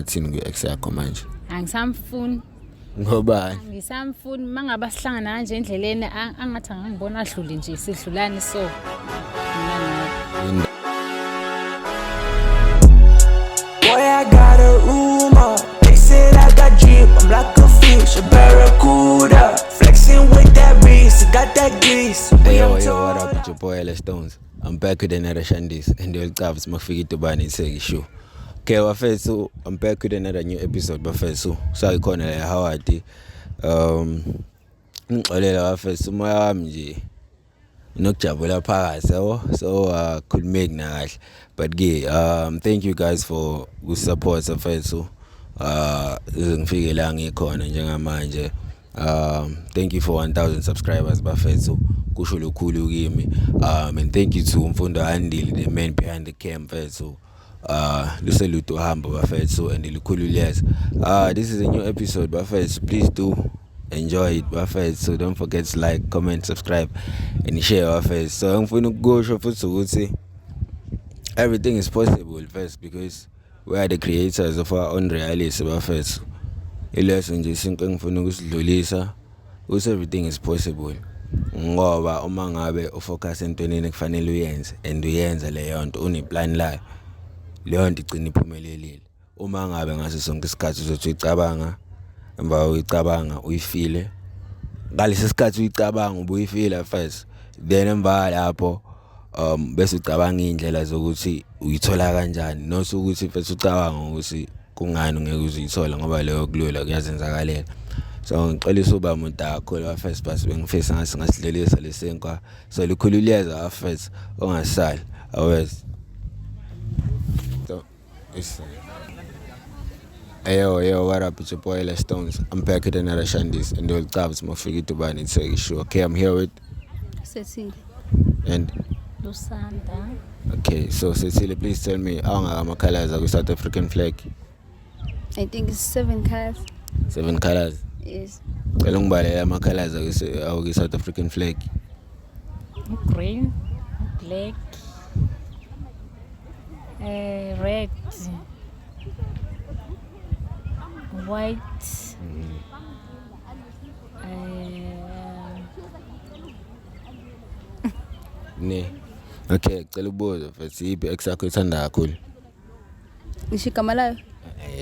Athini ku-ex yakho manje? Angisamfuni. Ngobani? Angisamfuni mangabe sihlangana kanje endleleni angathi angangibona adlule nje sidlulani so. Boy, I got a rumor. They said I got drip. I'm like a fish, a barracuda. Flexing with that wrist, got that grease. Yo, what up? It's your boy LS Stones. I'm back with another Shandis and the old Cavs Mafiki to Bani Segi show. Okay, so I'm back with another new episode. So I call it how I did. Olela wafethu moya wami nje nokujabula phakathi so could make na kahle but thank you guys for the support wafethu ngifike la ngikhona njengamanje. Thank you for 1000 subscribers bafethu kusho lokhulu kimi. And thank you to Mfundo Andile, the man behind the cam fethu. Luseluto hamba bafethu and likhululeza. This is a new episode bafethu, please do enjoy it bafethu, so don't forget to like, comment, subscribe and share bafethu. So ngifuna ukusho futhi ukuthi everything is possible first because we are the creators of our own reality bafethu. Ilesson nje isinto engifuna ukusidlulisa ukuthi everything is possible ngoba uma ngabe ufocus entweni ekufanele uyenze and uyenza leyo nto uneplan layo, leyo nto igcina iphumelelile. Uma ngabe ngaso sonke isikhathi uzothi uyicabanga emva uyicabanga uyifile ngalesi sikhathi uyicabanga ubuyifila first, then emva lapho bese ucabanga indlela zokuthi uyithola kanjani, nosu ukuthi first ucabanga ukuthi kungani ungeke uzithola ngoba leyo kulula kuyazenzakalela. So ngixolisa uba umuntu akakhulu first bus bengifisa ngasi ngasidlelisa lesenkwa so likhululeza first ongasali awes. So it's Yo, what up? It's your boy LS Stones. I'm back with another Shandis and the old Cavs Mafiki to Bani Segi show. Okay, I'm here with Cecilia. and Lusanda. okay, so Cecilia, please tell me how many colors are the South African flag? I think it's 7 colors. 7 colors. Yes. How many colors are the South African flag? Green, black, red, white, Ne. Okay, cela ubuzo futhi ipi exactly ithanda kakhulu? igama layo.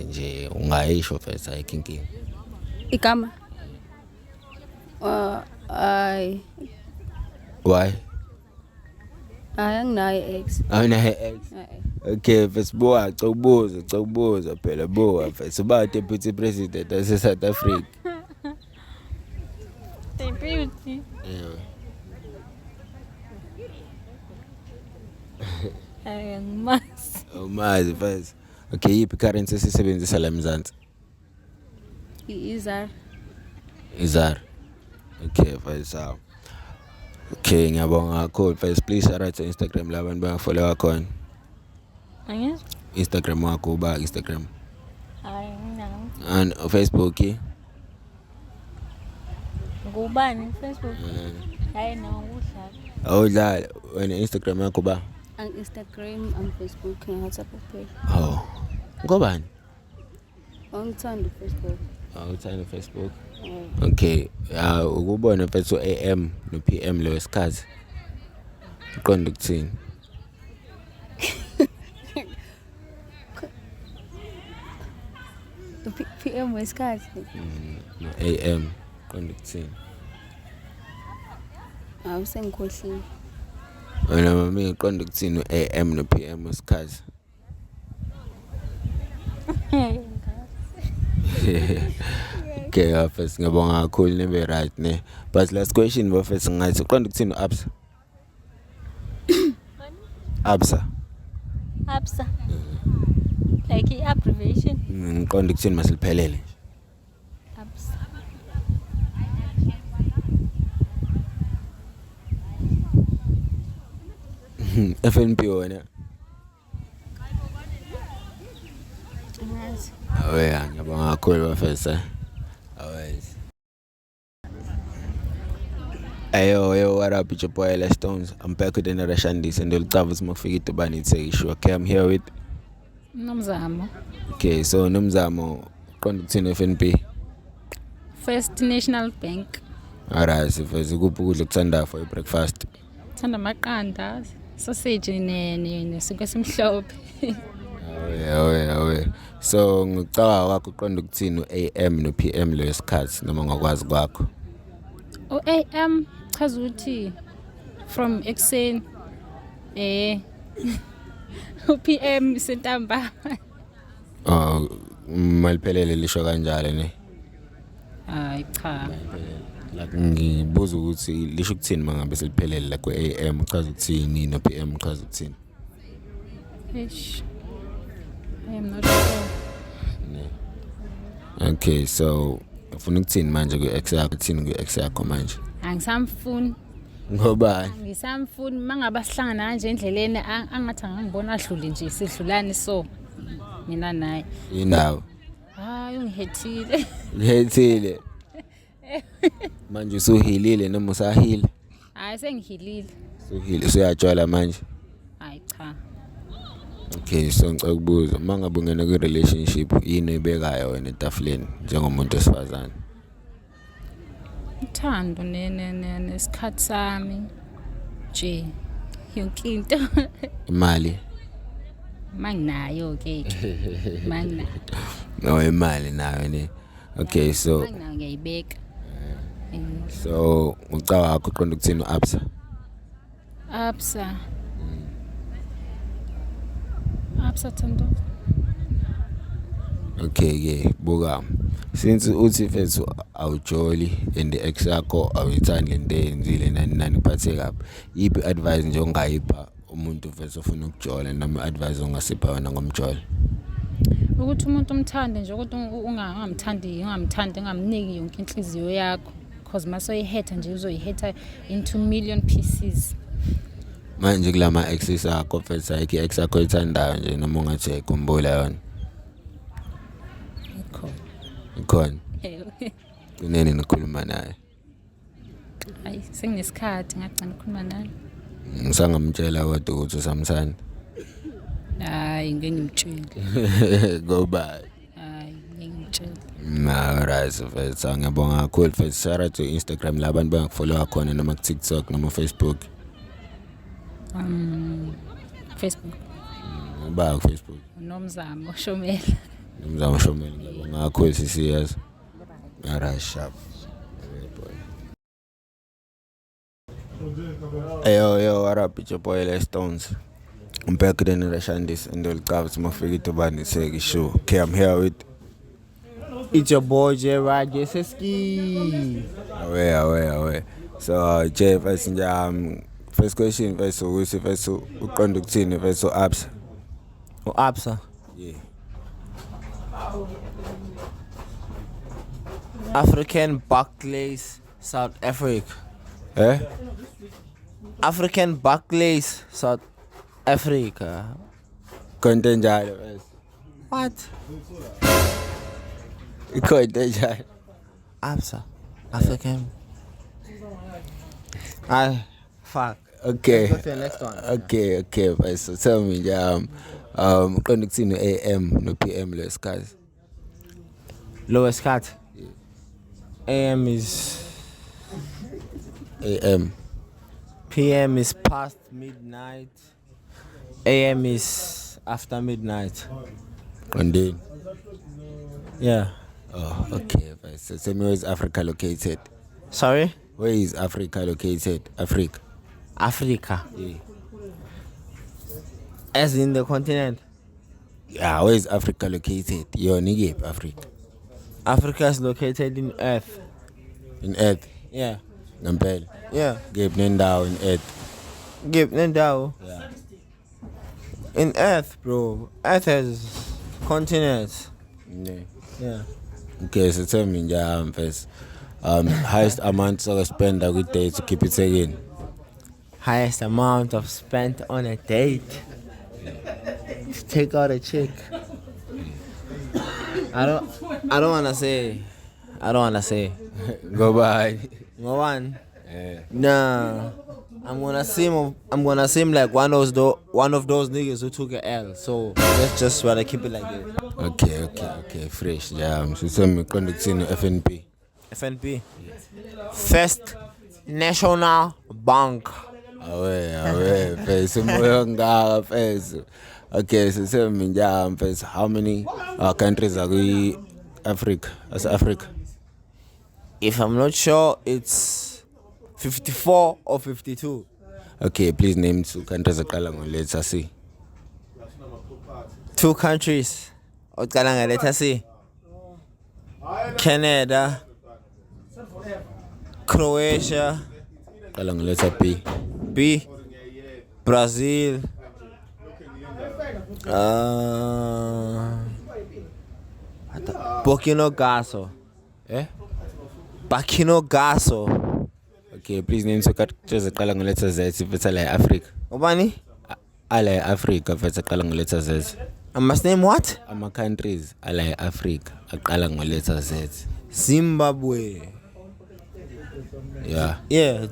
Nje ungayisho futhi ayikhinki. Igama. I Why? anginayo ex. Awunayo ex. Okay, fesibuka ubuza phela buka futhi uba deputy president wase South Africa. Deputy. Yeah. Angimazi. Umazi first. Okay, yiphi currency esisebenzisa la eMzansi? Izar. Okay, first so. Okay, ngiyabonga kakhulu. First please shout out to Instagram la abantu bangafollow khona. Angiyezwa. Instagram wakho uba Instagram. Hayi nginawo. And Facebook Ngubani Facebook? Hayi nawo udlala. awudlala wena Instagram yakho ba? Ang Instagram, ang Facebook, ang WhatsApp page. Oh. Ngobani? Angithanda Facebook. Uthanda Facebook? Okay, ukubona mfethu AM no PM lo sikhathi. Uqonda ukuthini? PM wesikhathi. No AM uqonda ukuthini? Awusengikhohlile. Wena mami ngiqonda ukuthini AM no PM wesikhathi. Okay, first ngiyabonga kakhulu nebe right ne. But last question bafethu ngathi uqonda ukuthini uAbsa? Absa. Like i-abbreviation. Ngiqonda ukuthini masiliphelele. Absa. FNB wena. Angazi. Yeah, ngiyabonga kakhulu bafethu. Always. Yo, what up? It's your boy LS Stones. I'm back with another Shandis and the Cavs Mafiki to Bani Segi show. Okay, I'm here with Nomzamo. Okay, so Nomzamo uqonda ukuthini FNB? First National Bank. Alright, sifeza ukuphi ukudla okuthandayo for breakfast? Thanda amaqanda, sausage nesinkwe esimhlophe. Awe. So ngicabanga kwakho uqonda ukuthini AM no PM lesikhathi noma ngakwazi kwakho? AM chaza ukuthi from ekuseni PM sentambama. Oh, maliphelele lisho kanjalo ne? Hayi cha. Like ngibuza ukuthi lisho ukuthini mangabe seliphelele la ku-AM uchaza ukuthini no PM uchaza ukuthini? Eish. I am not sure. Okay, so ufuna ukuthini manje ku-ex yakho uthini ku-ex yakho manje? Angisamfuni. Ngobani? Ngisamfuni mangabe sihlangana kanje endleleni angathi angangibona adlule nje sidlulani so mina naye. Yindawo. Hayi ungihethile. Ngihethile. Manje usuhilile noma usahile? Hayi sengihilile. Usuhile usuyajola manje? Hayi cha. Okay, so ngicela ukubuza mangabe ungena kwi-relationship yini ebekayo wena etafuleni njengomuntu osifazane? Uthando nesikhathi sami nje yonke into. Imali? Manginayo ke. Manginayo. No imali nayo ne. Okay, so Manginayo ngiyayibeka. so ucawa wakho uqonda ukuthini uAbsa? Absa thando. Okay ke buka since uthi mfethu awujoli and the ex yakho awuyithandi lento eyenzile nani phathe kabi yipi advice nje ongayipha umuntu mfethu ofuna ukujola noma advice ongasipha wena ngomjolo? Ukuthi umuntu umthande nje ukuthi ungamthandi ungamniki yonke inhliziyo yakho because masoyihetha nje uzoyihetha into million pieces. Manje kulama exes akho mfethu ayikho ex yakho ethandayo nje noma ungathi ayikhumbula yona? Ikhona. Kunene nikhuluma naye? Hayi senginesikhathi ngagcina ukukhuluma naye. Ngisangamtshela kodwa ukuthi usamthanda. Hayi ngeke ngimtshele. Go bye. Hayi ngeke ngimtshele. Alright, mfethu ngiyabonga kakhulu mfethu. Shout out to Instagram la abantu bangifollow khona noma ku TikTok noma Facebook. Facebook. Uba ku Facebook. Nomzamo Shomela. Nomzamo Shomela ngiyabonga kakhulu sisiyazi. Alright, sharp. Yo, what up? It's your boy Les Stones. I'm back with another Shandis and they'll come to my figure to ban the show. Okay, I'm here with It's your boy J-Rod Jeseski. Away. So Jay, first question, first uqonda ukuthini first Absa? Absa. Yeah. African Barclays, South Africa. Eh? African Barclays, South Africa. Konto njalo first. What? Konto njalo. Absa. African. Fuck. Okay. Let's go to the next one. Okay, first. So tell me, uqonda ukuthini AM no PM lesikhathi? Lowest cut. AM is AM. PM is past midnight. AM is after midnight. And then? Yeah. Oh, okay. So tell me, where is Africa located? Sorry? Where is Africa located? Africa. Yeah. As in the continent. Yeah, where is Africa located? Yo, nigga, Africa. Africa is located in Earth. In Earth. Yeah. Ngampela. Yeah. Gabe nendawo in Earth. Give Nendao. Yeah. In Earth, bro. Earth has continents. Yeah. Okay, so tell me, first. Highest amount of spend a good day to keep it again. Highest amount of spent on a date. To take out a chick. I don't wanna say. Go by. Number one. Yeah. Nah. I'm gonna seem like one of those niggas who took an L. So let's just rather keep it like that. Okay, fresh. Yeah, I'm conducting FNP. FNP. First National Bank. Awe, face moyonga face. Okay, so tell me, face, how many countries are we Africa? As Africa? If I'm not sure, it's 54 or 52. Okay, please name 2 countries let's see. 2 countries. Let's see. Canada, Croatia, Let's B. B, Brazil, Burkina Faso. Burkina Faso. Okay, please name 2 countries let's Z if it's like Africa. Obani? Like Africa if it's let's Z. I must name what? My countries like Africa. Let's Z. Zimbabwe. Yeah,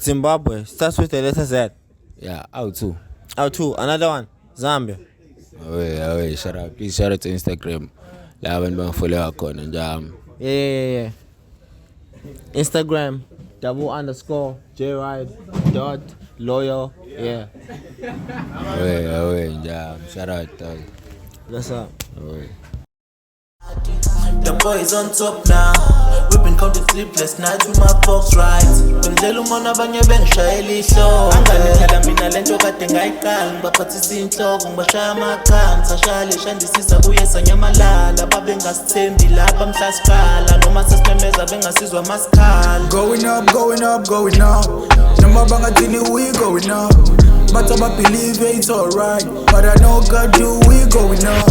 Zimbabwe. Starts with the letter Z. Yeah, out too. Another one. Zambia. Away, shout out. Please shout out to Instagram. I haven't been follow our account and Yeah. Instagram _JRide.loyal. Yeah. Away, shout out. What's up? Away. The boys on top now. We've been counting sleepless nights with my folks right. Ngicela umona abanye bengishayela ihlo. Angangithatha mina lento kade ngayikala. Ngibaphathisa inhloko ngibashaya amakhansi. Sashaya leshandisisa buye sanyamalala. Babengasithembi lapha mhla sikhala. Noma sesimemeza bengasizwa masikhala. Going up. Noma bangathini we going up. But I believe it's alright. But I know God do we going up.